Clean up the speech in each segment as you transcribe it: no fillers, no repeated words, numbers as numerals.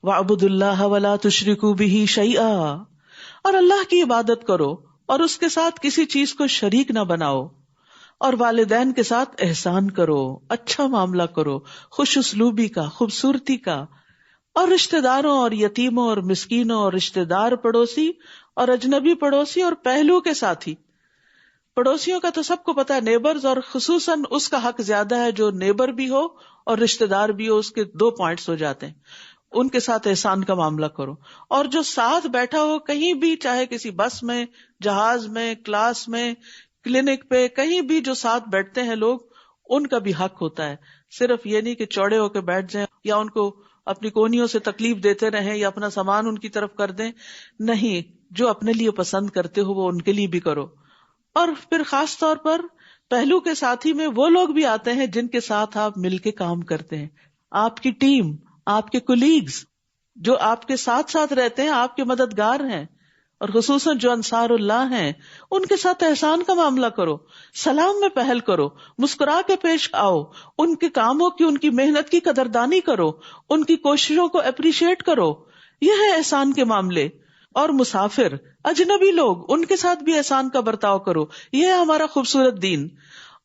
وَاعْبُدُوا اللَّهَ وَلَا تُشْرِكُوا بِهِ شَيْئًا، اور اللہ کی عبادت کرو اور اس کے ساتھ کسی چیز کو شریک نہ بناؤ، اور والدین کے ساتھ احسان کرو، اچھا معاملہ کرو، خوش اسلوبی کا، خوبصورتی کا، اور رشتہ داروں اور یتیموں اور مسکینوں اور رشتہ دار پڑوسی اور اجنبی پڑوسی اور پہلو کے ساتھی۔ پڑوسیوں کا تو سب کو پتا ہے، نیبرز، اور خصوصاً اس کا حق زیادہ ہے جو نیبر بھی ہو اور رشتہ دار بھی ہو، اس کے 2 پوائنٹس ہو جاتے ہیں۔ ان کے ساتھ احسان کا معاملہ کرو، اور جو ساتھ بیٹھا ہو کہیں بھی، چاہے کسی بس میں، جہاز میں، کلاس میں، کلینک پہ، کہیں بھی جو ساتھ بیٹھتے ہیں لوگ، ان کا بھی حق ہوتا ہے۔ صرف یہ نہیں کہ چوڑے ہو کے بیٹھ جائیں یا ان کو اپنی کونیوں سے تکلیف دیتے رہیں یا اپنا سامان ان کی طرف کر دیں، نہیں، جو اپنے لیے پسند کرتے ہو وہ ان کے لیے بھی کرو۔ اور پھر خاص طور پر پہلو کے ساتھی میں وہ لوگ بھی آتے ہیں جن کے ساتھ آپ مل کے کام کرتے ہیں، آپ کی ٹیم، آپ کے کولیگز جو آپ کے ساتھ ساتھ رہتے ہیں، آپ کے مددگار ہیں، اور خصوصاً جو انصار اللہ ہیں، ان کے ساتھ احسان کا معاملہ کرو، سلام میں پہل کرو، مسکرا کے پیش آؤ، ان کے کاموں کی، ان کی محنت کی قدردانی کرو، ان کی کوششوں کو اپریشیٹ کرو، یہ ہے احسان کے معاملے۔ اور مسافر، اجنبی لوگ، ان کے ساتھ بھی احسان کا برتاؤ کرو، یہ ہے ہمارا خوبصورت دین۔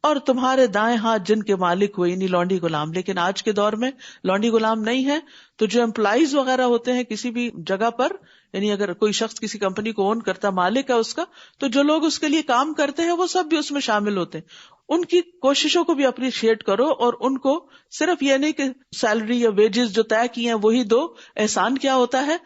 اور تمہارے دائیں ہاتھ جن کے مالک ہوئے، یعنی لونڈی غلام، لیکن آج کے دور میں لونڈی غلام نہیں ہے، تو جو امپلائیز وغیرہ ہوتے ہیں کسی بھی جگہ پر، یعنی اگر کوئی شخص کسی کمپنی کو اون کرتا، مالک ہے اس کا، تو جو لوگ اس کے لیے کام کرتے ہیں وہ سب بھی اس میں شامل ہوتے ہیں۔ ان کی کوششوں کو بھی اپریشیٹ کرو، اور ان کو صرف یہ نہیں کہ سیلری یا ویجز جو طے کی ہیں وہی دو۔ احسان کیا ہوتا ہے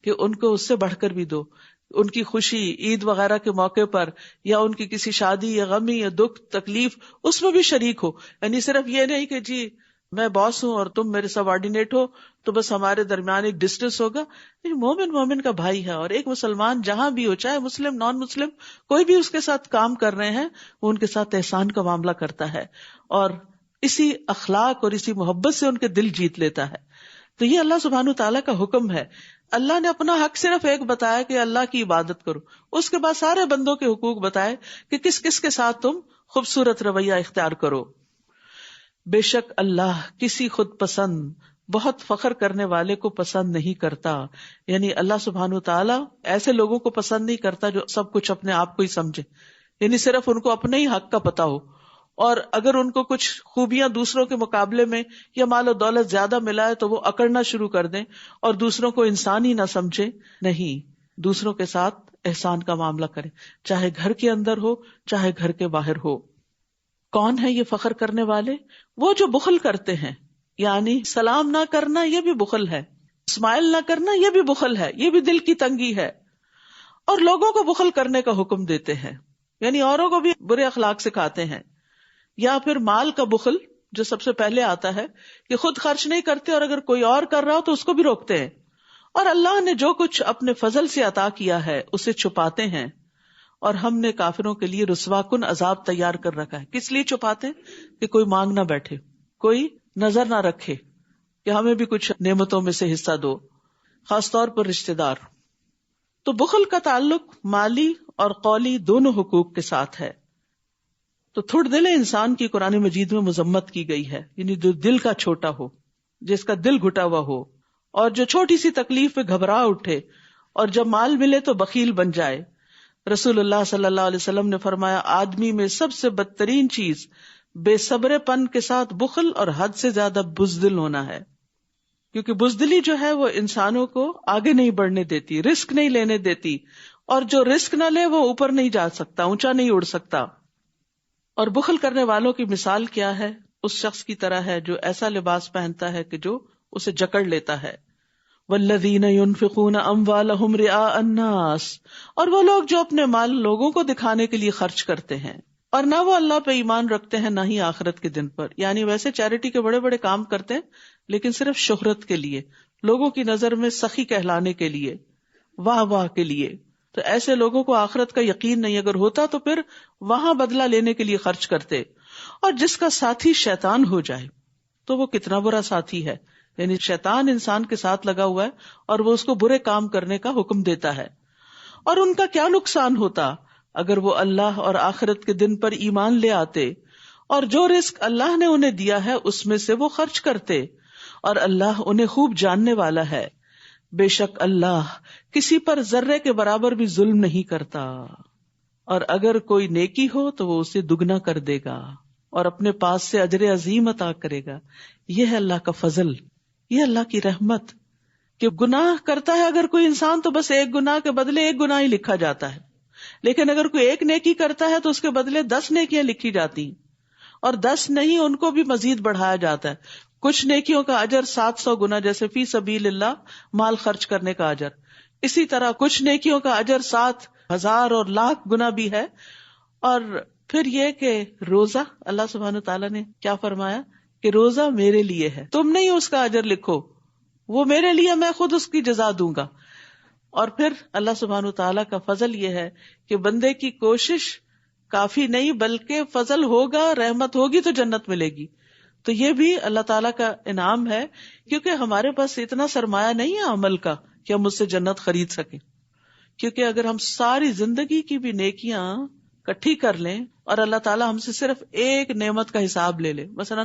کہ ان کو اس سے بڑھ کر بھی دو، ان کی خوشی، عید وغیرہ کے موقع پر، یا ان کی کسی شادی یا غمی یا دکھ تکلیف، اس میں بھی شریک ہو۔ یعنی صرف یہ نہیں کہ جی میں باس ہوں اور تم میرے سب آرڈینیٹ ہو تو بس ہمارے درمیان ایک ڈسٹینس ہوگا۔ مومن مومن کا بھائی ہے، اور ایک مسلمان جہاں بھی ہو، چاہے مسلم نان مسلم کوئی بھی اس کے ساتھ کام کر رہے ہیں، وہ ان کے ساتھ احسان کا معاملہ کرتا ہے، اور اسی اخلاق اور اسی محبت سے ان کے دل جیت لیتا ہے۔ تو یہ اللہ سبحانہ وتعالیٰ کا حکم ہے۔ اللہ نے اپنا حق صرف ایک بتایا کہ اللہ کی عبادت کرو، اس کے بعد سارے بندوں کے حقوق بتائے کہ کس کس کے ساتھ تم خوبصورت رویہ اختیار کرو۔ بے شک اللہ کسی خود پسند، بہت فخر کرنے والے کو پسند نہیں کرتا، یعنی اللہ سبحانہ وتعالیٰ ایسے لوگوں کو پسند نہیں کرتا جو سب کچھ اپنے آپ کو ہی سمجھے، یعنی صرف ان کو اپنے ہی حق کا پتا ہو، اور اگر ان کو کچھ خوبیاں دوسروں کے مقابلے میں یا مال و دولت زیادہ ملا ہے تو وہ اکڑنا شروع کر دیں اور دوسروں کو انسان ہی نہ سمجھے۔ نہیں، دوسروں کے ساتھ احسان کا معاملہ کریں، چاہے گھر کے اندر ہو چاہے گھر کے باہر ہو۔ کون ہے یہ فخر کرنے والے؟ وہ جو بخل کرتے ہیں، یعنی سلام نہ کرنا یہ بھی بخل ہے، اسمائل نہ کرنا یہ بھی بخل ہے، یہ بھی دل کی تنگی ہے، اور لوگوں کو بخل کرنے کا حکم دیتے ہیں، یعنی اوروں کو بھی برے اخلاق سکھاتے ہیں۔ یا پھر مال کا بخل جو سب سے پہلے آتا ہے کہ خود خرچ نہیں کرتے، اور اگر کوئی اور کر رہا ہو تو اس کو بھی روکتے ہیں، اور اللہ نے جو کچھ اپنے فضل سے عطا کیا ہے اسے چھپاتے ہیں، اور ہم نے کافروں کے لیے رسوا کن عذاب تیار کر رکھا ہے۔ کس لیے چھپاتے ہیں؟ کہ کوئی مانگ نہ بیٹھے، کوئی نظر نہ رکھے کہ ہمیں بھی کچھ نعمتوں میں سے حصہ دو، خاص طور پر رشتہ دار۔ تو بخل کا تعلق مالی اور قولی دونوں حقوق کے ساتھ ہے۔ تو تھوڑ دل انسان کی قرآن مجید میں مذمت کی گئی ہے، یعنی جو دل کا چھوٹا ہو، جس کا دل گھٹا ہوا ہو، اور جو چھوٹی سی تکلیف پہ گھبرا اٹھے، اور جب مال ملے تو بخیل بن جائے۔ رسول اللہ صلی اللہ علیہ وسلم نے فرمایا، آدمی میں سب سے بدترین چیز بے صبر پن کے ساتھ بخل اور حد سے زیادہ بزدل ہونا ہے، کیونکہ بزدلی جو ہے وہ انسانوں کو آگے نہیں بڑھنے دیتی، رسک نہیں لینے دیتی، اور جو رسک نہ لے وہ اوپر نہیں جا سکتا، اونچا نہیں اڑ سکتا۔ اور بخل کرنے والوں کی مثال کیا ہے؟ اس شخص کی طرح ہے جو ایسا لباس پہنتا ہے کہ جو اسے جکڑ لیتا ہے۔ والذین ينفقون اموالهم رئاء الناس، اور وہ لوگ جو اپنے مال لوگوں کو دکھانے کے لیے خرچ کرتے ہیں، اور نہ وہ اللہ پہ ایمان رکھتے ہیں نہ ہی آخرت کے دن پر، یعنی ویسے چیریٹی کے بڑے بڑے کام کرتے ہیں لیکن صرف شہرت کے لیے، لوگوں کی نظر میں سخی کہلانے کے لیے، واہ واہ کے لیے۔ تو ایسے لوگوں کو آخرت کا یقین نہیں، اگر ہوتا تو پھر وہاں بدلہ لینے کے لیے خرچ کرتے۔ اور جس کا ساتھی شیطان ہو جائے تو وہ کتنا برا ساتھی ہے، یعنی شیطان انسان کے ساتھ لگا ہوا ہے اور وہ اس کو برے کام کرنے کا حکم دیتا ہے۔ اور ان کا کیا نقصان ہوتا اگر وہ اللہ اور آخرت کے دن پر ایمان لے آتے، اور جو رزق اللہ نے انہیں دیا ہے اس میں سے وہ خرچ کرتے، اور اللہ انہیں خوب جاننے والا ہے۔ بے شک اللہ کسی پر ذرے کے برابر بھی ظلم نہیں کرتا، اور اگر کوئی نیکی ہو تو وہ اسے دگنا کر دے گا اور اپنے پاس سے اجر عظیم عطا کرے گا۔ یہ ہے اللہ کا فضل، یہ اللہ کی رحمت کہ گناہ کرتا ہے اگر کوئی انسان تو بس ایک گناہ کے بدلے ایک گناہ ہی لکھا جاتا ہے، لیکن اگر کوئی ایک نیکی کرتا ہے تو اس کے بدلے 10 نیکیاں لکھی جاتی ہیں، اور 10 نہیں ان کو بھی مزید بڑھایا جاتا ہے۔ کچھ نیکیوں کا اجر 700 گنا، جیسے فی سبیل اللہ مال خرچ کرنے کا اجر، اسی طرح کچھ نیکیوں کا اجر 7,000 اور لاکھ گنا بھی ہے۔ اور پھر یہ کہ روزہ، اللہ سبحانہ تعالیٰ نے کیا فرمایا کہ روزہ میرے لیے ہے، تم نہیں اس کا اجر لکھو، وہ میرے لیے، میں خود اس کی جزا دوں گا۔ اور پھر اللہ سبحانہ تعالیٰ کا فضل یہ ہے کہ بندے کی کوشش کافی نہیں، بلکہ فضل ہوگا، رحمت ہوگی تو جنت ملے گی۔ تو یہ بھی اللہ تعالیٰ کا انعام ہے، کیونکہ ہمارے پاس اتنا سرمایہ نہیں ہے عمل کا کہ ہم اس سے جنت خرید سکیں۔ کیونکہ اگر ہم ساری زندگی کی بھی نیکیاں کٹھی کر لیں اور اللہ تعالیٰ ہم سے صرف ایک نعمت کا حساب لے لے، مثلا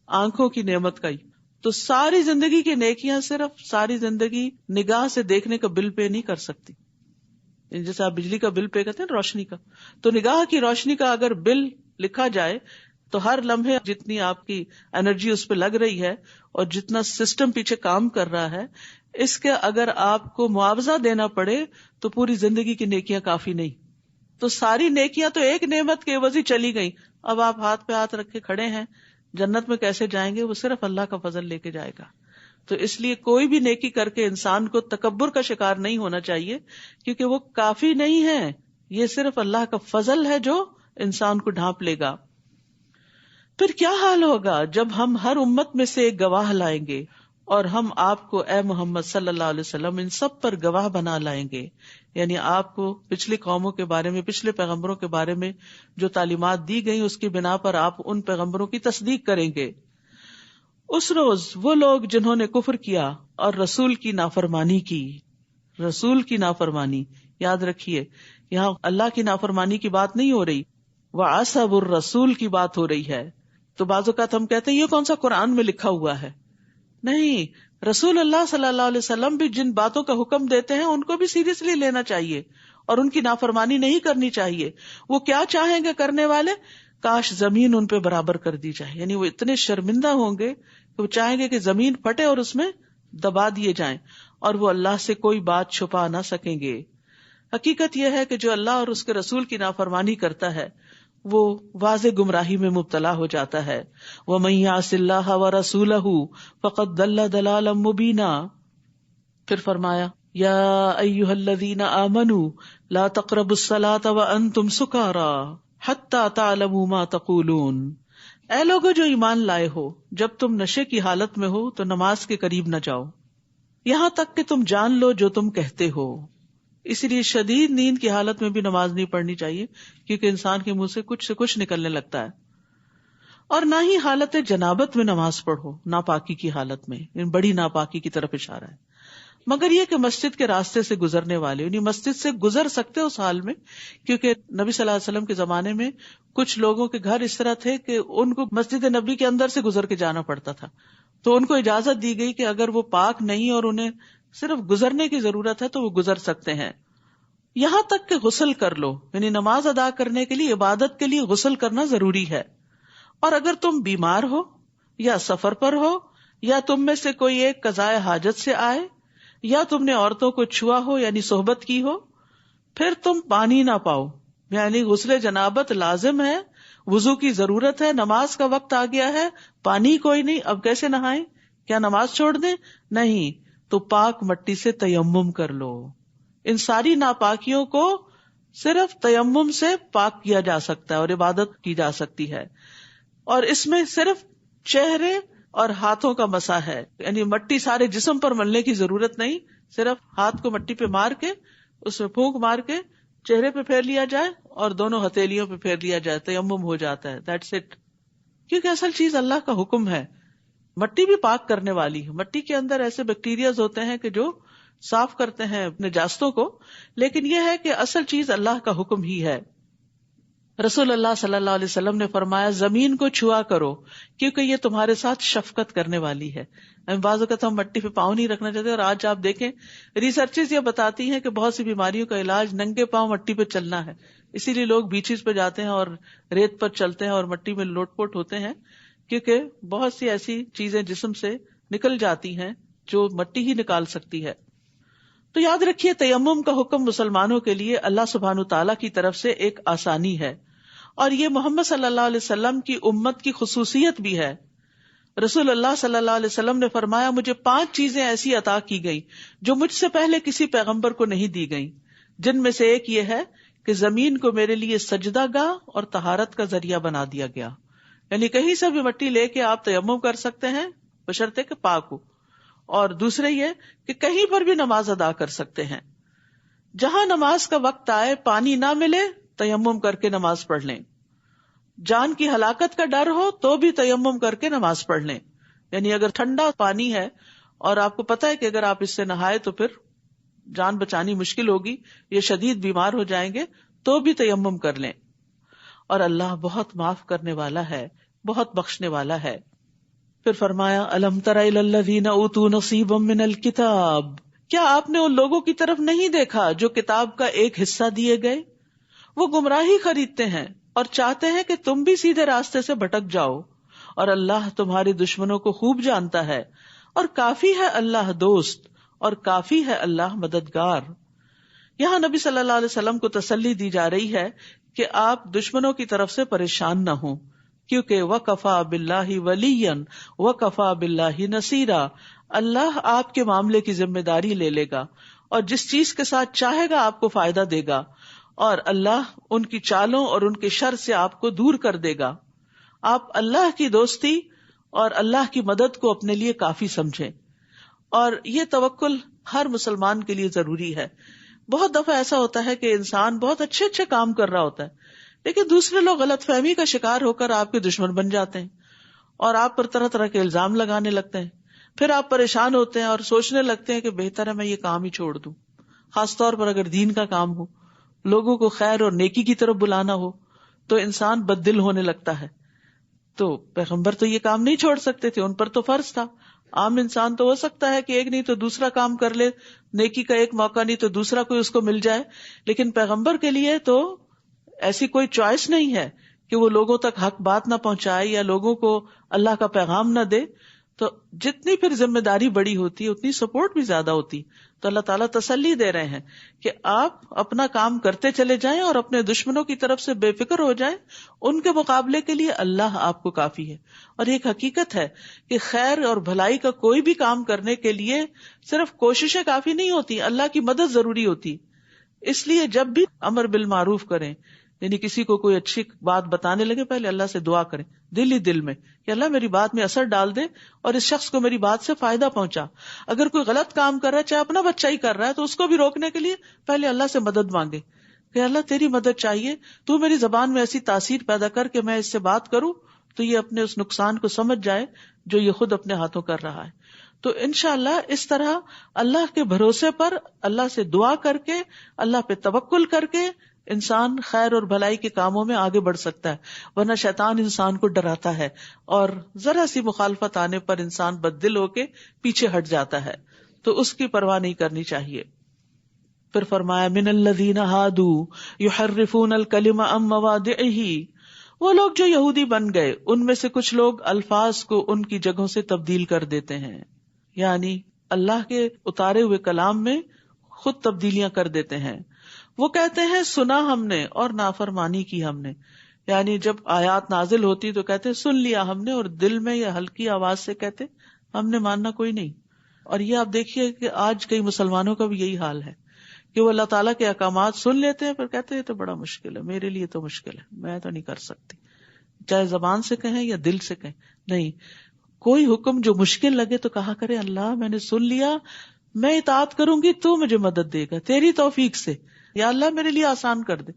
آنکھوں کی نعمت کا ہی، تو ساری زندگی کی نیکیاں صرف ساری زندگی نگاہ سے دیکھنے کا بل پے نہیں کر سکتی۔ جیسے آپ بجلی کا بل پے کرتے ہیں روشنی کا، تو نگاہ کی روشنی کا اگر بل لکھا جائے تو ہر لمحے جتنی آپ کی انرجی اس پہ لگ رہی ہے اور جتنا سسٹم پیچھے کام کر رہا ہے، اس کے اگر آپ کو معاوضہ دینا پڑے تو پوری زندگی کی نیکیاں کافی نہیں۔ تو ساری نیکیاں تو ایک نعمت کے عوض ہی چلی گئی۔ اب آپ ہاتھ پہ ہاتھ رکھے کھڑے ہیں، جنت میں کیسے جائیں گے؟ وہ صرف اللہ کا فضل لے کے جائے گا۔ تو اس لیے کوئی بھی نیکی کر کے انسان کو تکبر کا شکار نہیں ہونا چاہیے، کیونکہ وہ کافی نہیں ہے، یہ صرف اللہ کا فضل ہے جو انسان کو ڈھانپ لے گا۔ پھر کیا حال ہوگا جب ہم ہر امت میں سے ایک گواہ لائیں گے، اور ہم آپ کو اے محمد صلی اللہ علیہ وسلم ان سب پر گواہ بنا لائیں گے، یعنی آپ کو پچھلی قوموں کے بارے میں، پچھلے پیغمبروں کے بارے میں جو تعلیمات دی گئی اس کی بنا پر آپ ان پیغمبروں کی تصدیق کریں گے۔ اس روز وہ لوگ جنہوں نے کفر کیا اور رسول کی نافرمانی کی، رسول کی نافرمانی، یاد رکھیے یہاں اللہ کی نافرمانی کی بات نہیں ہو رہی، وَعَصَبُ الرَّسُولِ کی بات ہو رہی ہے۔ تو بعض اوقات ہم کہتے ہیں یہ کون سا قرآن میں لکھا ہوا ہے؟ نہیں، رسول اللہ صلی اللہ علیہ وسلم بھی جن باتوں کا حکم دیتے ہیں ان کو بھی سیریسلی لینا چاہیے اور ان کی نافرمانی نہیں کرنی چاہیے۔ وہ کیا چاہیں گے کرنے والے؟ کاش زمین ان پہ برابر کر دی جائے، یعنی وہ اتنے شرمندہ ہوں گے کہ وہ چاہیں گے کہ زمین پھٹے اور اس میں دبا دیے جائیں، اور وہ اللہ سے کوئی بات چھپا نہ سکیں گے۔ حقیقت یہ ہے کہ جو اللہ اور اس کے رسول کی نافرمانی کرتا ہے وہ واضح گمراہی میں مبتلا ہو جاتا ہے۔ وَمَن يَعْصِ اللَّهَ وَرَسُولَهُ فَقَدْ ضَلَّ ضَلَالًا مُبِينًا۔ پھر فرمایا یا ایھا الذین آمنوا لا تقربوا الصلاۃ وانتم سکارى حتى تعلموا ما تقولون۔ اے لوگو جو ایمان لائے ہو، جب تم نشے کی حالت میں ہو تو نماز کے قریب نہ جاؤ یہاں تک کہ تم جان لو جو تم کہتے ہو۔ اسی لیے شدید نیند کی حالت میں بھی نماز نہیں پڑھنی چاہیے، کیونکہ انسان کے منہ سے کچھ نکلنے لگتا ہے۔ اور نہ ہی حالت جنابت میں نماز پڑھو، ناپاکی کی حالت میں، بڑی ناپاکی کی طرف اشارہ ہے، مگر یہ کہ مسجد کے راستے سے گزرنے والے، یعنی مسجد سے گزر سکتے اس حال میں، کیونکہ نبی صلی اللہ علیہ وسلم کے زمانے میں کچھ لوگوں کے گھر اس طرح تھے کہ ان کو مسجد نبی کے اندر سے گزر کے جانا پڑتا تھا، تو ان کو اجازت دی گئی کہ اگر وہ پاک نہیں اور انہیں صرف گزرنے کی ضرورت ہے تو وہ گزر سکتے ہیں، یہاں تک کہ غسل کر لو، یعنی نماز ادا کرنے کے لیے، عبادت کے لیے غسل کرنا ضروری ہے۔ اور اگر تم بیمار ہو یا سفر پر ہو یا تم میں سے کوئی ایک قضائے حاجت سے آئے یا تم نے عورتوں کو چھوا ہو یعنی صحبت کی ہو، پھر تم پانی نہ پاؤ، یعنی غسل جنابت لازم ہے، وضو کی ضرورت ہے، نماز کا وقت آ گیا ہے، پانی کوئی نہیں، اب کیسے نہائیں؟ کیا نماز چھوڑ دیں؟ نہیں، تو پاک مٹی سے تیمم کر لو۔ ان ساری ناپاکیوں کو صرف تیمم سے پاک کیا جا سکتا ہے اور عبادت کی جا سکتی ہے، اور اس میں صرف چہرے اور ہاتھوں کا مسح ہے، یعنی مٹی سارے جسم پر ملنے کی ضرورت نہیں، صرف ہاتھ کو مٹی پہ مار کے، اس میں پھونک مار کے چہرے پہ پھیر لیا جائے اور دونوں ہتھیلیوں پہ پھیر لیا جائے، تیمم ہو جاتا ہے، دیٹس اٹ۔ کیونکہ اصل چیز اللہ کا حکم ہے، مٹی بھی پاک کرنے والی ہے، مٹی کے اندر ایسے بیکٹیریاز ہوتے ہیں کہ جو صاف کرتے ہیں نجاستوں کو، لیکن یہ ہے کہ اصل چیز اللہ کا حکم ہی ہے۔ رسول اللہ صلی اللہ علیہ وسلم نے فرمایا زمین کو چھوا کرو کیونکہ یہ تمہارے ساتھ شفقت کرنے والی ہے. بعض اوقات ہم مٹی پہ پاؤں نہیں رکھنا چاہتے، اور آج آپ دیکھیں ریسرچز یہ بتاتی ہیں کہ بہت سی بیماریوں کا علاج ننگے پاؤں مٹی پہ چلنا ہے. اسی لیے لوگ بیچز پہ جاتے ہیں اور ریت پر چلتے ہیں اور مٹی میں لوٹ پوٹ ہوتے ہیں، کیونکہ بہت سی ایسی چیزیں جسم سے نکل جاتی ہیں جو مٹی ہی نکال سکتی ہے. تو یاد رکھیے تیمم کا حکم مسلمانوں کے لیے اللہ سبحانہ تعالیٰ کی طرف سے ایک آسانی ہے، اور یہ محمد صلی اللہ علیہ وسلم کی امت کی خصوصیت بھی ہے. رسول اللہ صلی اللہ علیہ وسلم نے فرمایا مجھے 5 چیزیں ایسی عطا کی گئی جو مجھ سے پہلے کسی پیغمبر کو نہیں دی گئی، جن میں سے ایک یہ ہے کہ زمین کو میرے لیے سجدہ گاہ اور طہارت کا ذریعہ بنا دیا گیا. یعنی کہیں سے بھی مٹی لے کے آپ تیمم کر سکتے ہیں بشرطے کہ پاک ہو. اور دوسرے یہ کہ کہیں پر بھی نماز ادا کر سکتے ہیں. جہاں نماز کا وقت آئے پانی نہ ملے تیمم کر کے نماز پڑھ لیں. جان کی ہلاکت کا ڈر ہو تو بھی تیمم کر کے نماز پڑھ لیں. یعنی اگر ٹھنڈا پانی ہے اور آپ کو پتا ہے کہ اگر آپ اس سے نہائے تو پھر جان بچانی مشکل ہوگی، یہ شدید بیمار ہو جائیں گے، تو بھی تیمم کر لیں. اور اللہ بہت معاف کرنے والا ہے، بہت بخشنے والا ہے. پھر فرمایا الم تر الی الذین اوتوا نصیبا من الکتاب، کیا آپ نے ان لوگوں کی طرف نہیں دیکھا جو کتاب کا ایک حصہ دیے گئے؟ وہ گمراہی خریدتے ہیں اور چاہتے ہیں کہ تم بھی سیدھے راستے سے بھٹک جاؤ، اور اللہ تمہارے دشمنوں کو خوب جانتا ہے، اور کافی ہے اللہ دوست اور کافی ہے اللہ مددگار. یہاں نبی صلی اللہ علیہ وسلم کو تسلی دی جا رہی ہے کہ آپ دشمنوں کی طرف سے پریشان نہ ہوں، کیونکہ وَكَفَى بِاللَّهِ وَلِيًّا وَكَفَى بِاللَّهِ نَصِيرًا، اللہ آپ کے معاملے کی ذمہ داری لے لے گا اور جس چیز کے ساتھ چاہے گا آپ کو فائدہ دے گا، اور اللہ ان کی چالوں اور ان کے شر سے آپ کو دور کر دے گا. آپ اللہ کی دوستی اور اللہ کی مدد کو اپنے لیے کافی سمجھیں. اور یہ توکل ہر مسلمان کے لیے ضروری ہے. بہت دفعہ ایسا ہوتا ہے کہ انسان بہت اچھے اچھے کام کر رہا ہوتا ہے، لیکن دوسرے لوگ غلط فہمی کا شکار ہو کر آپ کے دشمن بن جاتے ہیں اور آپ پر طرح طرح کے الزام لگانے لگتے ہیں. پھر آپ پریشان ہوتے ہیں اور سوچنے لگتے ہیں کہ بہتر ہے میں یہ کام ہی چھوڑ دوں. خاص طور پر اگر دین کا کام ہو، لوگوں کو خیر اور نیکی کی طرف بلانا ہو، تو انسان بد دل ہونے لگتا ہے. تو پیغمبر تو یہ کام نہیں چھوڑ سکتے تھے، ان پر تو فرض تھا. عام انسان تو ہو سکتا ہے کہ ایک نہیں تو دوسرا کام کر لے، نیکی کا ایک موقع نہیں تو دوسرا کوئی اس کو مل جائے، لیکن پیغمبر کے لیے تو ایسی کوئی چوائس نہیں ہے کہ وہ لوگوں تک حق بات نہ پہنچائے یا لوگوں کو اللہ کا پیغام نہ دے. تو جتنی پھر ذمہ داری بڑی ہوتی ہے اتنی سپورٹ بھی زیادہ ہوتی. تو اللہ تعالیٰ تسلی دے رہے ہیں کہ آپ اپنا کام کرتے چلے جائیں اور اپنے دشمنوں کی طرف سے بے فکر ہو جائیں. ان کے مقابلے کے لیے اللہ آپ کو کافی ہے. اور ایک حقیقت ہے کہ خیر اور بھلائی کا کوئی بھی کام کرنے کے لیے صرف کوششیں کافی نہیں ہوتی، اللہ کی مدد ضروری ہوتی. اس لیے جب بھی امر بالمعروف کریں، یعنی کسی کو کوئی اچھی بات بتانے لگے، پہلے اللہ سے دعا کریں دل ہی دل میں کہ اللہ میری بات میں اثر ڈال دے اور اس شخص کو میری بات سے فائدہ پہنچا. اگر کوئی غلط کام کر رہا ہے، چاہے اپنا بچہ ہی کر رہا ہے، تو اس کو بھی روکنے کے لیے پہلے اللہ سے مدد مانگے کہ اللہ تیری مدد چاہیے، تو میری زبان میں ایسی تاثیر پیدا کر کہ میں اس سے بات کروں تو یہ اپنے اس نقصان کو سمجھ جائے جو یہ خود اپنے ہاتھوں کر رہا ہے. تو انشاءاللہ اس طرح اللہ کے بھروسے پر، اللہ سے دعا کر کے، اللہ پہ توکل کر کے انسان خیر اور بھلائی کے کاموں میں آگے بڑھ سکتا ہے. ورنہ شیطان انسان کو ڈراتا ہے اور ذرا سی مخالفت آنے پر انسان بددل ہو کے پیچھے ہٹ جاتا ہے، تو اس کی پرواہ نہیں کرنی چاہیے. پھر فرمایا من الذین ہادوا یحرفون الکلم عن مواضعہ، وہ لوگ جو یہودی بن گئے ان میں سے کچھ لوگ الفاظ کو ان کی جگہوں سے تبدیل کر دیتے ہیں، یعنی اللہ کے اتارے ہوئے کلام میں خود تبدیلیاں کر دیتے ہیں. وہ کہتے ہیں سنا ہم نے اور نافرمانی کی ہم نے، یعنی جب آیات نازل ہوتی تو کہتے سن لیا ہم نے، اور دل میں یا ہلکی آواز سے کہتے ہم نے ماننا کوئی نہیں. اور یہ آپ دیکھیے کہ آج کئی مسلمانوں کا بھی یہی حال ہے کہ وہ اللہ تعالیٰ کے احکامات سن لیتے ہیں پھر کہتے ہیں تو بڑا مشکل ہے، میرے لیے تو مشکل ہے، میں تو نہیں کر سکتی. چاہے زبان سے کہیں یا دل سے کہیں، نہیں، کوئی حکم جو مشکل لگے تو کہا کرے اللہ میں نے سن لیا، میں اطاعت کروں گی تو مجھے مدد دے گا تیری توفیق سے، یا اللہ میرے لیے آسان کر دے.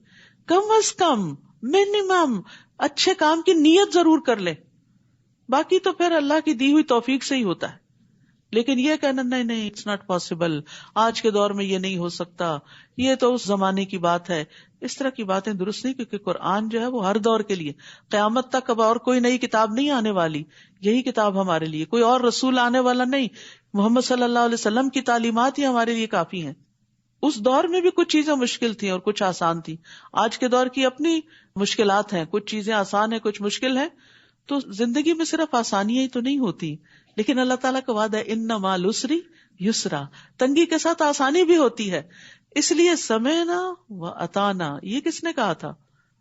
کم از کم منیمم اچھے کام کی نیت ضرور کر لے، باقی تو پھر اللہ کی دی ہوئی توفیق سے ہی ہوتا ہے. لیکن یہ کہنا نہیں اٹس ناٹ پاسبل، آج کے دور میں یہ نہیں ہو سکتا، یہ تو اس زمانے کی بات ہے، اس طرح کی باتیں درست نہیں، کیونکہ قرآن جو ہے وہ ہر دور کے لیے، قیامت تک اب اور کوئی نئی کتاب نہیں آنے والی، یہی کتاب ہمارے لیے، کوئی اور رسول آنے والا نہیں، محمد صلی اللہ علیہ وسلم کی تعلیمات ہی ہمارے لیے کافی ہیں۔ اس دور میں بھی کچھ چیزیں مشکل تھیں اور کچھ آسان تھیں، آج کے دور کی اپنی مشکلات ہیں، کچھ چیزیں آسان ہیں کچھ مشکل ہیں، تو زندگی میں صرف آسانیاں ہی تو نہیں ہوتی، لیکن اللہ تعالیٰ کا وعدہ ہے ان مع العسر یسرا، تنگی کے ساتھ آسانی بھی ہوتی ہے، اس لیے سمعنا و اطعنا، یہ کس نے کہا تھا؟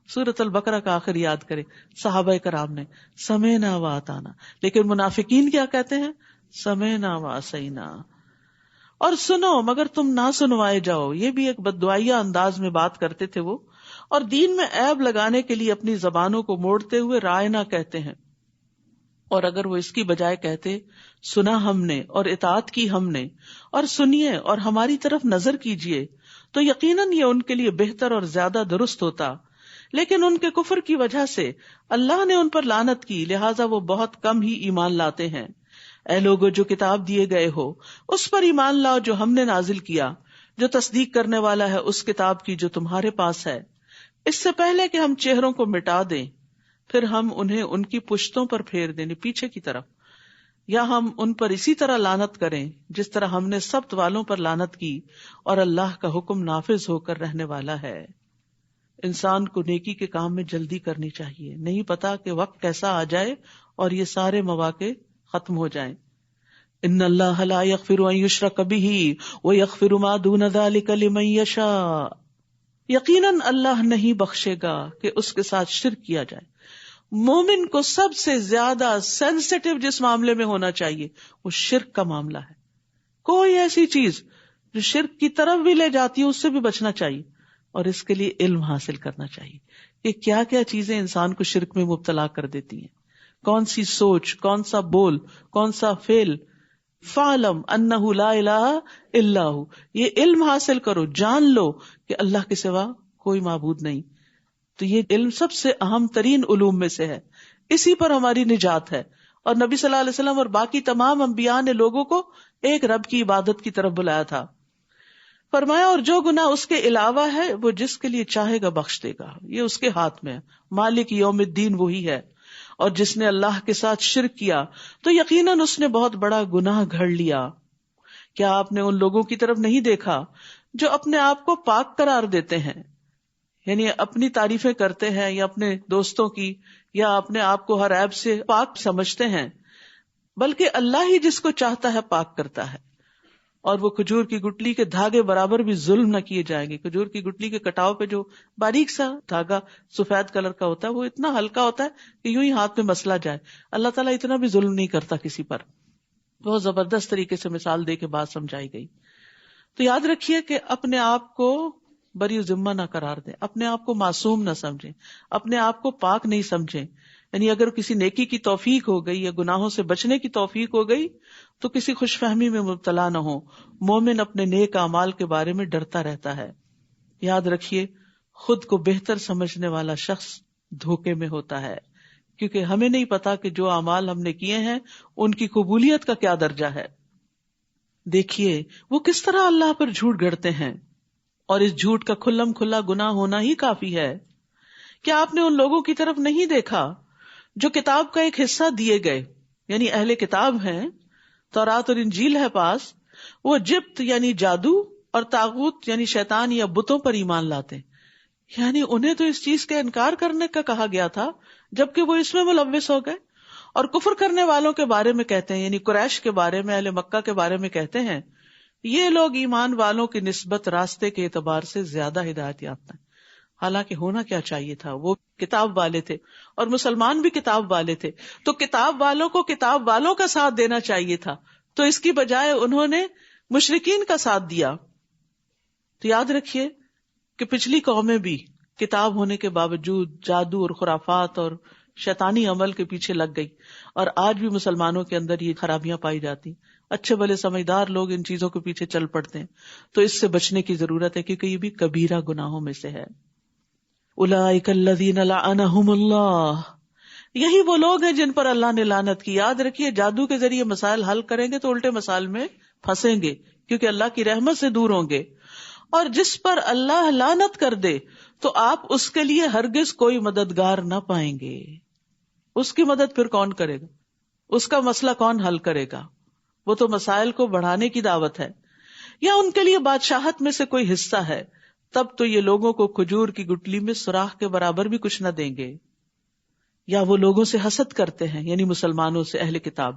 سورۃ البقرہ کا آخر یاد کرے، صحابہ کرام نے سمعنا و اطعنا، لیکن منافقین کیا کہتے ہیں؟ سمعنا و عصینا، اور سنو مگر تم نہ سنوائے جاؤ، یہ بھی ایک بددعائیہ انداز میں بات کرتے تھے وہ، اور دین میں عیب لگانے کے لیے اپنی زبانوں کو موڑتے ہوئے رائے نہ کہتے ہیں، اور اگر وہ اس کی بجائے کہتے سنا ہم نے اور اطاعت کی ہم نے، اور سنیے اور ہماری طرف نظر کیجیے، تو یقیناً یہ ان کے لیے بہتر اور زیادہ درست ہوتا، لیکن ان کے کفر کی وجہ سے اللہ نے ان پر لعنت کی، لہٰذا وہ بہت کم ہی ایمان لاتے ہیں۔ اے لوگو جو کتاب دیے گئے ہو اس پر ایمان لاؤ جو ہم نے نازل کیا، جو تصدیق کرنے والا ہے اس کتاب کی جو تمہارے پاس ہے، اس سے پہلے کہ ہم چہروں کو مٹا دیں پھر ہم انہیں ان کی پشتوں پر پھیر دیں، پیچھے کی طرف، یا ہم ان پر اسی طرح لعنت کریں جس طرح ہم نے سبت والوں پر لعنت کی، اور اللہ کا حکم نافذ ہو کر رہنے والا ہے۔ انسان کو نیکی کے کام میں جلدی کرنی چاہیے، نہیں پتا کہ وقت کیسا آ جائے اور یہ سارے مواقع ختم ہو جائیں۔ ان اللہ لا یغفر ان یشرک بہ ویغفر ما دون ذلک لمن یشاء، یقیناً اللہ نہیں بخشے گا کہ اس کے ساتھ شرک کیا جائے۔ مومن کو سب سے زیادہ سینسٹیو جس معاملے میں ہونا چاہیے وہ شرک کا معاملہ ہے، کوئی ایسی چیز جو شرک کی طرف بھی لے جاتی ہے اس سے بھی بچنا چاہیے، اور اس کے لیے علم حاصل کرنا چاہیے کہ کیا کیا چیزیں انسان کو شرک میں مبتلا کر دیتی ہیں، کون سی سوچ، کون سا بول، کون سا فعل۔ فَاعْلَمْ أَنَّهُ لَا إِلَٰهَ إِلَّا هُوَ، یہ علم حاصل کرو، جان لو کہ اللہ کے سوا کوئی معبود نہیں۔ تو یہ علم سب سے اہم ترین علوم میں سے ہے، اسی پر ہماری نجات ہے، اور نبی صلی اللہ علیہ وسلم اور باقی تمام انبیاء نے لوگوں کو ایک رب کی عبادت کی طرف بلایا تھا۔ فرمایا اور جو گناہ اس کے علاوہ ہے وہ جس کے لیے چاہے گا بخش دے گا، یہ اس کے ہاتھ میں ہے، مالک یوم الدین وہی ہے۔ اور جس نے اللہ کے ساتھ شرک کیا تو یقیناً اس نے بہت بڑا گناہ گھڑ لیا۔ کیا آپ نے ان لوگوں کی طرف نہیں دیکھا جو اپنے آپ کو پاک قرار دیتے ہیں، یعنی اپنی تعریفیں کرتے ہیں یا اپنے دوستوں کی، یا اپنے آپ کو ہر عیب سے پاک سمجھتے ہیں، بلکہ اللہ ہی جس کو چاہتا ہے پاک کرتا ہے، اور وہ کھجور کی گٹلی کے دھاگے برابر بھی ظلم نہ کیے جائیں گے۔ کھجور کی گٹلی کے کٹاؤ پہ جو باریک سا دھاگا سفید کلر کا ہوتا ہے وہ اتنا ہلکا ہوتا ہے کہ یوں ہی ہاتھ میں مسلا جائے، اللہ تعالیٰ اتنا بھی ظلم نہیں کرتا کسی پر۔ بہت زبردست طریقے سے مثال دے کے بات سمجھائی گئی۔ تو یاد رکھیے کہ اپنے آپ کو بری ذمہ نہ قرار دیں، اپنے آپ کو معصوم نہ سمجھیں، اپنے آپ کو پاک نہیں سمجھیں، یعنی اگر کسی نیکی کی توفیق ہو گئی یا گناہوں سے بچنے کی توفیق ہو گئی تو کسی خوش فہمی میں مبتلا نہ ہو۔ مومن اپنے نیک اعمال کے بارے میں ڈرتا رہتا ہے۔ یاد رکھیے خود کو بہتر سمجھنے والا شخص دھوکے میں ہوتا ہے، کیونکہ ہمیں نہیں پتا کہ جو اعمال ہم نے کیے ہیں ان کی قبولیت کا کیا درجہ ہے۔ دیکھیے وہ کس طرح اللہ پر جھوٹ گڑتے ہیں، اور اس جھوٹ کا کھلم کھلا گناہ ہونا ہی کافی ہے۔ کیا آپ نے ان لوگوں کی طرف نہیں دیکھا جو کتاب کا ایک حصہ دیے گئے، یعنی اہل کتاب ہیں، تورات اور انجیل ہے پاس، وہ جبت یعنی جادو اور طاغوت یعنی شیطان یا بتوں پر ایمان لاتے ہیں، یعنی انہیں تو اس چیز کا انکار کرنے کا کہا گیا تھا جبکہ وہ اس میں ملوث ہو گئے، اور کفر کرنے والوں کے بارے میں کہتے ہیں، یعنی قریش کے بارے میں، اہل مکہ کے بارے میں کہتے ہیں یہ لوگ ایمان والوں کی نسبت راستے کے اعتبار سے زیادہ ہدایت یافتہ ہیں۔ حالانکہ ہونا کیا چاہیے تھا، وہ کتاب والے تھے اور مسلمان بھی کتاب والے تھے، تو کتاب والوں کو کتاب والوں کا ساتھ دینا چاہیے تھا، تو اس کی بجائے انہوں نے مشرکین کا ساتھ دیا۔ تو یاد رکھیے کہ پچھلی قومیں بھی کتاب ہونے کے باوجود جادو اور خرافات اور شیطانی عمل کے پیچھے لگ گئی، اور آج بھی مسلمانوں کے اندر یہ خرابیاں پائی جاتی، اچھے بھلے سمجھدار لوگ ان چیزوں کے پیچھے چل پڑتے ہیں۔ تو اس سے بچنے کی ضرورت ہے کیونکہ یہ بھی کبیرہ گناہوں میں سے ہے۔ اولئک الذین لعنہم اللہ، یہی وہ لوگ ہیں جن پر اللہ نے لعنت کی. یاد رکھیے جادو کے ذریعے مسائل حل کریں گے تو الٹے مسائل میں پھنسیں گے کیونکہ اللہ کی رحمت سے دور ہوں گے. اور جس پر اللہ لعنت کر دے تو آپ اس کے لیے ہرگز کوئی مددگار نہ پائیں گے. اس کی مدد پھر کون کرے گا؟ اس کا مسئلہ کون حل کرے گا؟ وہ تو مسائل کو بڑھانے کی دعوت ہے. یا ان کے لیے بادشاہت میں سے کوئی حصہ ہے، تب تو یہ لوگوں کو کھجور کی گٹلی میں سوراخ کے برابر بھی کچھ نہ دیں گے. یا وہ لوگوں سے حسد کرتے ہیں، یعنی مسلمانوں سے، اہل کتاب،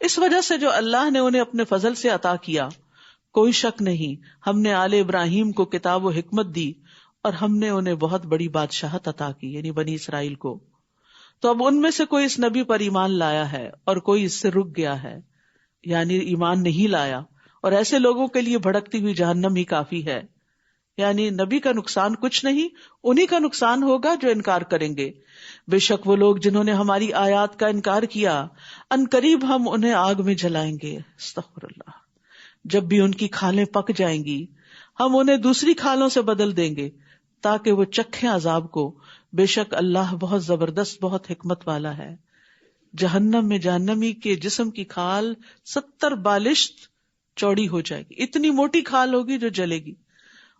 اس وجہ سے جو اللہ نے انہیں اپنے فضل سے عطا کیا. کوئی شک نہیں ہم نے آل ابراہیم کو کتاب و حکمت دی اور ہم نے انہیں بہت بڑی بادشاہت عطا کی، یعنی بنی اسرائیل کو. تو اب ان میں سے کوئی اس نبی پر ایمان لایا ہے اور کوئی اس سے رک گیا ہے، یعنی ایمان نہیں لایا، اور ایسے لوگوں کے لیے بھڑکتی ہوئی جہنم ہی کافی ہے. یعنی نبی کا نقصان کچھ نہیں، انہی کا نقصان ہوگا جو انکار کریں گے. بے شک وہ لوگ جنہوں نے ہماری آیات کا انکار کیا، ان قریب ہم انہیں آگ میں جلائیں گے. استغفر اللہ. جب بھی ان کی کھالیں پک جائیں گی ہم انہیں دوسری کھالوں سے بدل دیں گے تاکہ وہ چکھیں عذاب کو. بے شک اللہ بہت زبردست، بہت حکمت والا ہے. جہنم میں جہنمی کے جسم کی کھال 70 بالشت چوڑی ہو جائے گی. اتنی موٹی کھال ہوگی جو جلے گی،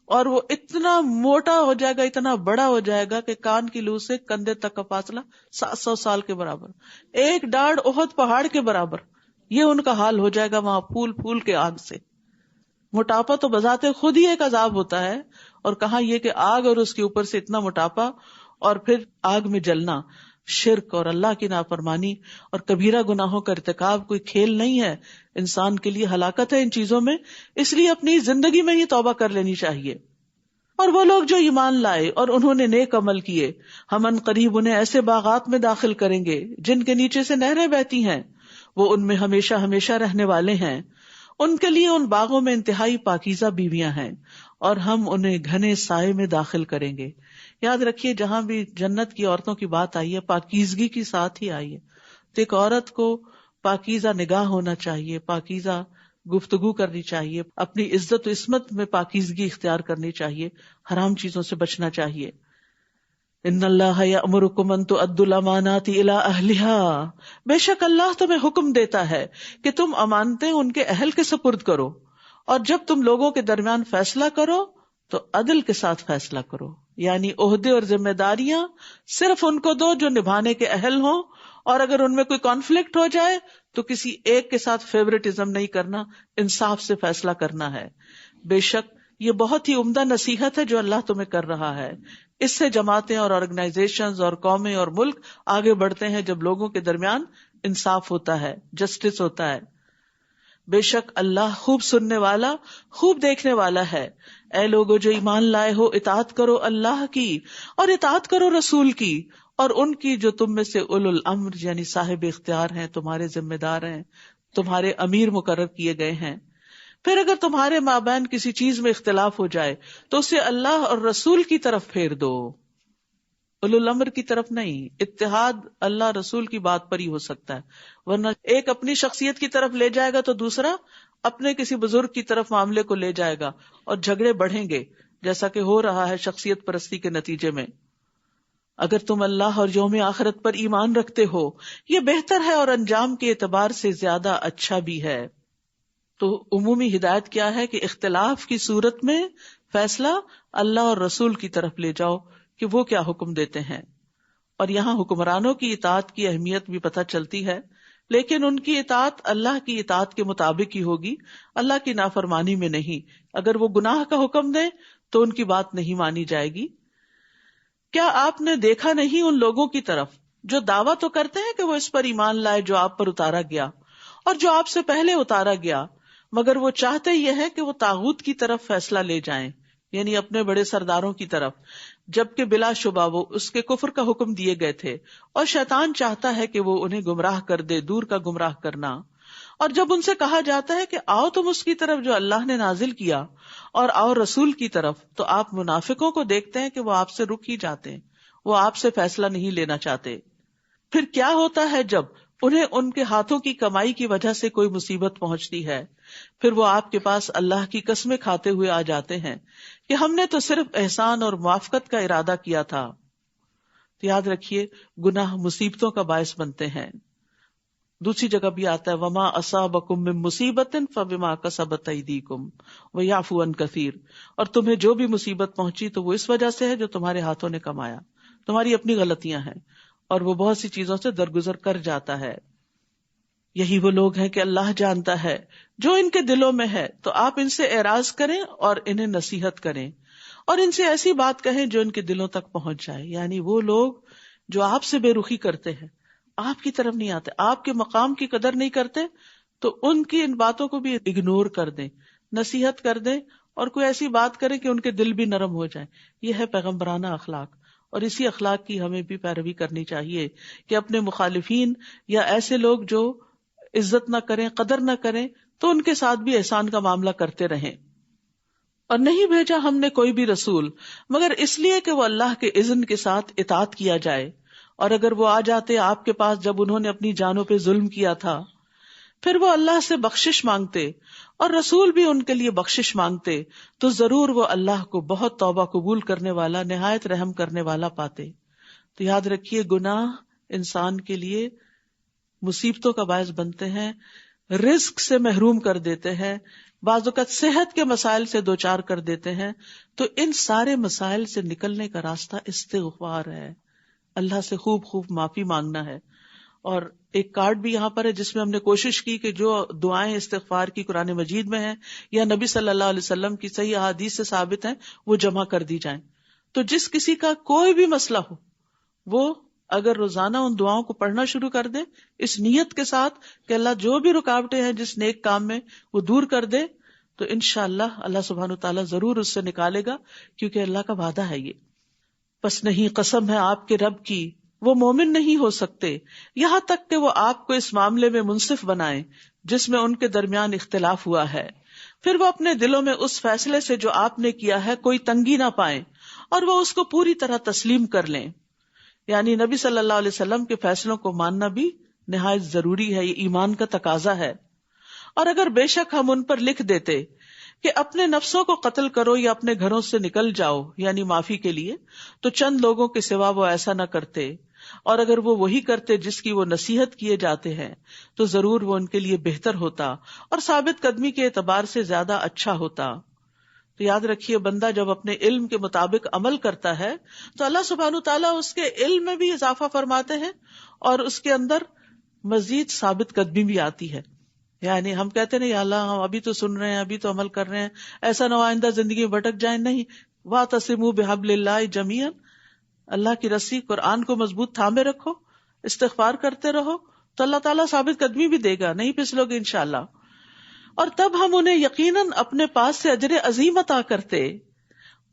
اور وہ اتنا موٹا ہو جائے گا، اتنا بڑا ہو جائے گا کہ کان کی لو سے کندھے تک کا فاصلہ 700 سال کے برابر، ایک ڈاڑھ احد پہاڑ کے برابر. یہ ان کا حال ہو جائے گا وہاں پھول پھول کے آگ سے. موٹاپا تو بذات خود ہی ایک عذاب ہوتا ہے، اور کہاں یہ کہ آگ اور اس کے اوپر سے اتنا موٹاپا اور پھر آگ میں جلنا. شرک اور اللہ کی نافرمانی اور کبیرہ گناہوں کا ارتکاب کوئی کھیل نہیں ہے، انسان کے لیے ہلاکت ہے ان چیزوں میں. اس لیے اپنی زندگی میں ہی توبہ کر لینی چاہیے. اور وہ لوگ جو ایمان لائے اور انہوں نے نیک عمل کیے، ہم ان قریب انہیں ایسے باغات میں داخل کریں گے جن کے نیچے سے نہریں بہتی ہیں، وہ ان میں ہمیشہ ہمیشہ رہنے والے ہیں. ان کے لیے ان باغوں میں انتہائی پاکیزہ بیویاں ہیں، اور ہم انہیں گھنے سائے میں داخل کریں گے. یاد رکھیے جہاں بھی جنت کی عورتوں کی بات آئی ہے پاکیزگی کی ساتھ ہی آئی ہے. تو ایک عورت کو پاکیزہ نگاہ ہونا چاہیے، پاکیزہ گفتگو کرنی چاہیے، اپنی عزت و عصمت میں پاکیزگی اختیار کرنی چاہیے، حرام چیزوں سے بچنا چاہیے. ان اللہ یأمرکم ان تؤدوا الامانات الی اہلھا، بے شک اللہ تمہیں حکم دیتا ہے کہ تم امانتیں ان کے اہل کے سپرد کرو، اور جب تم لوگوں کے درمیان فیصلہ کرو تو عدل کے ساتھ فیصلہ کرو. یعنی عہدے اور ذمہ داریاں صرف ان کو دو جو نبھانے کے اہل ہوں، اور اگر ان میں کوئی کانفلکٹ ہو جائے تو کسی ایک کے ساتھ فیوریٹزم نہیں کرنا، انصاف سے فیصلہ کرنا ہے. بے شک یہ بہت ہی عمدہ نصیحت ہے جو اللہ تمہیں کر رہا ہے. اس سے جماعتیں اور آرگنائزیشنز اور قومیں اور ملک آگے بڑھتے ہیں جب لوگوں کے درمیان انصاف ہوتا ہے، جسٹس ہوتا ہے. بے شک اللہ خوب سننے والا، خوب دیکھنے والا ہے. اے لوگو جو ایمان لائے ہو، اطاعت کرو اللہ کی اور اطاعت کرو رسول کی، اور ان کی جو تم میں سے اولو الامر یعنی صاحب اختیار ہیں، تمہارے ذمہ دار ہیں، تمہارے امیر مقرر کیے گئے ہیں. پھر اگر تمہارے مابین کسی چیز میں اختلاف ہو جائے تو اسے اللہ اور رسول کی طرف پھیر دو، اولو الامر کی طرف نہیں. اتحاد اللہ رسول کی بات پر ہی ہو سکتا ہے، ورنہ ایک اپنی شخصیت کی طرف لے جائے گا تو دوسرا اپنے کسی بزرگ کی طرف معاملے کو لے جائے گا اور جھگڑے بڑھیں گے، جیسا کہ ہو رہا ہے شخصیت پرستی کے نتیجے میں. اگر تم اللہ اور یوم آخرت پر ایمان رکھتے ہو یہ بہتر ہے اور انجام کے اعتبار سے زیادہ اچھا بھی ہے. تو عمومی ہدایت کیا ہے کہ اختلاف کی صورت میں فیصلہ اللہ اور رسول کی طرف لے جاؤ کہ وہ کیا حکم دیتے ہیں. اور یہاں حکمرانوں کی اطاعت کی اہمیت بھی پتہ چلتی ہے، لیکن ان کی اطاعت اللہ کی اطاعت کے مطابق ہی ہوگی، اللہ کی نافرمانی میں نہیں. اگر وہ گناہ کا حکم دیں تو ان کی بات نہیں مانی جائے گی. کیا آپ نے دیکھا نہیں ان لوگوں کی طرف جو دعویٰ تو کرتے ہیں کہ وہ اس پر ایمان لائے جو آپ پر اتارا گیا اور جو آپ سے پہلے اتارا گیا، مگر وہ چاہتے یہ ہے کہ وہ طاغوت کی طرف فیصلہ لے جائیں، یعنی اپنے بڑے سرداروں کی طرف، جبکہ بلا شبہ وہ اس کے کفر کا حکم دیے گئے تھے. اور شیطان چاہتا ہے کہ وہ انہیں گمراہ کر دے، دور کا گمراہ کرنا. اور جب ان سے کہا جاتا ہے کہ آؤ تم اس کی طرف جو اللہ نے نازل کیا اور آؤ رسول کی طرف، تو آپ منافقوں کو دیکھتے ہیں کہ وہ آپ سے رک ہی جاتے ہیں، وہ آپ سے فیصلہ نہیں لینا چاہتے. پھر کیا ہوتا ہے جب انہیں ان کے ہاتھوں کی کمائی کی وجہ سے کوئی مصیبت پہنچتی ہے، پھر وہ آپ کے پاس اللہ کی قسمیں کھاتے ہوئے آ جاتے ہیں کہ ہم نے تو صرف احسان اور موافقت کا ارادہ کیا تھا. تو یاد رکھیے گناہ مصیبتوں کا باعث بنتے ہیں. دوسری جگہ بھی آتا ہے وما اصابکم من مصیبت فبما کسبت ایدیکم ویعفو عن کثیر، اور تمہیں جو بھی مصیبت پہنچی تو وہ اس وجہ سے ہے جو تمہارے ہاتھوں نے کمایا، تمہاری اپنی غلطیاں ہیں، اور وہ بہت سی چیزوں سے درگزر کر جاتا ہے. یہی وہ لوگ ہیں کہ اللہ جانتا ہے جو ان کے دلوں میں ہے، تو آپ ان سے اعراض کریں اور انہیں نصیحت کریں اور ان سے ایسی بات کہیں جو ان کے دلوں تک پہنچ جائے. یعنی وہ لوگ جو آپ سے بے رخی کرتے ہیں، آپ کی طرف نہیں آتے، آپ کے مقام کی قدر نہیں کرتے، تو ان کی ان باتوں کو بھی اگنور کر دیں، نصیحت کر دیں اور کوئی ایسی بات کریں کہ ان کے دل بھی نرم ہو جائیں. یہ ہے پیغمبرانہ اخلاق، اور اسی اخلاق کی ہمیں بھی پیروی کرنی چاہیے کہ اپنے مخالفین یا ایسے لوگ جو عزت نہ کریں، قدر نہ کریں، تو ان کے ساتھ بھی احسان کا معاملہ کرتے رہیں. اور نہیں بھیجا ہم نے کوئی بھی رسول مگر اس لیے کہ وہ اللہ کے اذن کے ساتھ اطاعت کیا جائے، اور اگر وہ آ جاتے آپ کے پاس جب انہوں نے اپنی جانوں پہ ظلم کیا تھا، پھر وہ اللہ سے بخشش مانگتے اور رسول بھی ان کے لیے بخشش مانگتے، تو ضرور وہ اللہ کو بہت توبہ قبول کرنے والا، نہایت رحم کرنے والا پاتے. تو یاد رکھیے گناہ انسان کے لیے مصیبتوں کا باعث بنتے ہیں، رزق سے محروم کر دیتے ہیں، بعض اوقات صحت کے مسائل سے دوچار کر دیتے ہیں. تو ان سارے مسائل سے نکلنے کا راستہ استغفار ہے، اللہ سے خوب خوب معافی مانگنا ہے. اور ایک کارڈ بھی یہاں پر ہے جس میں ہم نے کوشش کی کہ جو دعائیں استغفار کی قرآن مجید میں ہیں یا نبی صلی اللہ علیہ وسلم کی صحیح احادیث سے ثابت ہیں وہ جمع کر دی جائیں. تو جس کسی کا کوئی بھی مسئلہ ہو وہ اگر روزانہ ان دعاؤں کو پڑھنا شروع کر دے اس نیت کے ساتھ کہ اللہ جو بھی رکاوٹیں ہیں جس نیک کام میں وہ دور کر دے، تو انشاءاللہ اللہ سبحانہ وتعالیٰ ضرور اس سے نکالے گا، کیونکہ اللہ کا وعدہ ہے یہ. پس نہیں، قسم ہے آپ کے رب کی، وہ مومن نہیں ہو سکتے یہاں تک کہ وہ آپ کو اس معاملے میں منصف بنائیں جس میں ان کے درمیان اختلاف ہوا ہے، پھر وہ اپنے دلوں میں اس فیصلے سے جو آپ نے کیا ہے کوئی تنگی نہ پائیں اور وہ اس کو پوری طرح تسلیم کر لیں. یعنی نبی صلی اللہ علیہ وسلم کے فیصلوں کو ماننا بھی نہایت ضروری ہے، یہ ایمان کا تقاضا ہے. اور اگر بے شک ہم ان پر لکھ دیتے کہ اپنے نفسوں کو قتل کرو یا اپنے گھروں سے نکل جاؤ، یعنی معافی کے لیے، تو چند لوگوں کے سوا وہ ایسا نہ کرتے، اور اگر وہ وہی کرتے جس کی وہ نصیحت کیے جاتے ہیں تو ضرور وہ ان کے لیے بہتر ہوتا اور ثابت قدمی کے اعتبار سے زیادہ اچھا ہوتا. تو یاد رکھیے بندہ جب اپنے علم کے مطابق عمل کرتا ہے تو اللہ سبحانہ تعالیٰ اس کے علم میں بھی اضافہ فرماتے ہیں اور اس کے اندر مزید ثابت قدمی بھی آتی ہے. یعنی ہم کہتے ہیں یا اللہ ہم ابھی تو سن رہے ہیں، ابھی تو عمل کر رہے ہیں، ایسا نہ ہو آئندہ زندگی میں بھٹک جائیں. نہیں، وَاعْتَصِمُوا بِحَبْلِ اللَّهِ جَمِيعًا، اللہ کی رسی قرآن کو مضبوط تھامے رکھو، استغفار کرتے رہو، تو اللہ تعالیٰ ثابت قدمی بھی دے گا، نہیں پھسلو گے انشاءاللہ. اور تب ہم انہیں یقیناً اپنے پاس سے اجر عظیم عطا کرتے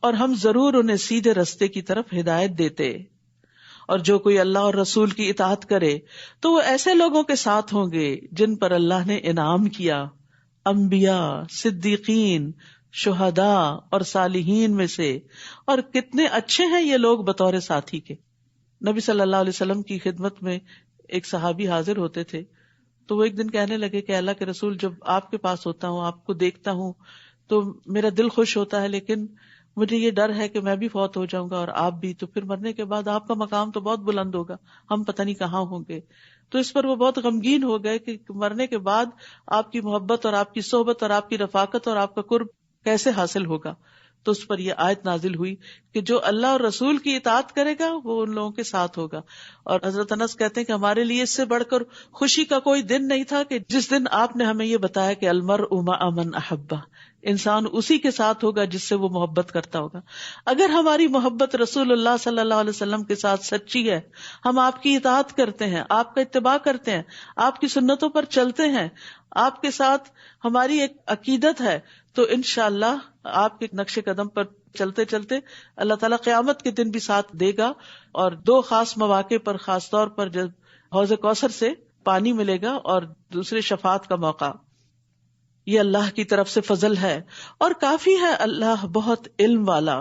اور ہم ضرور انہیں سیدھے رستے کی طرف ہدایت دیتے. اور جو کوئی اللہ اور رسول کی اطاعت کرے تو وہ ایسے لوگوں کے ساتھ ہوں گے جن پر اللہ نے انعام کیا، انبیاء، صدیقین، شہداء اور صالحین میں سے. اور کتنے اچھے ہیں یہ لوگ بطور ساتھی کے. نبی صلی اللہ علیہ وسلم کی خدمت میں ایک صحابی حاضر ہوتے تھے، تو وہ ایک دن کہنے لگے کہ اللہ کے رسول جب آپ کے پاس ہوتا ہوں، آپ کو دیکھتا ہوں تو میرا دل خوش ہوتا ہے، لیکن مجھے یہ ڈر ہے کہ میں بھی فوت ہو جاؤں گا اور آپ بھی، تو پھر مرنے کے بعد آپ کا مقام تو بہت بلند ہوگا، ہم پتہ نہیں کہاں ہوں گے. تو اس پر وہ بہت غمگین ہو گئے کہ مرنے کے بعد آپ کی محبت اور آپ کی صحبت اور آپ کی رفاقت اور آپ کا قرب کیسے حاصل ہوگا. تو اس پر یہ آیت نازل ہوئی کہ جو اللہ اور رسول کی اطاعت کرے گا وہ ان لوگوں کے ساتھ ہوگا. اور حضرت انس کہتے ہیں کہ ہمارے لیے اس سے بڑھ کر خوشی کا کوئی دن نہیں تھا کہ جس دن آپ نے ہمیں یہ بتایا کہ المرء مع من احبہ، انسان اسی کے ساتھ ہوگا جس سے وہ محبت کرتا ہوگا. اگر ہماری محبت رسول اللہ صلی اللہ علیہ وسلم کے ساتھ سچی ہے، ہم آپ کی اطاعت کرتے ہیں، آپ کا اتباع کرتے ہیں، آپ کی سنتوں پر چلتے ہیں، آپ کے ساتھ ہماری ایک عقیدت ہے، تو انشاءاللہ آپ کے نقش قدم پر چلتے چلتے اللہ تعالیٰ قیامت کے دن بھی ساتھ دے گا. اور دو خاص مواقع پر، خاص طور پر جب حوض کوثر سے پانی ملے گا اور دوسرے شفاعت کا موقع. یہ اللہ کی طرف سے فضل ہے اور کافی ہے اللہ بہت علم والا.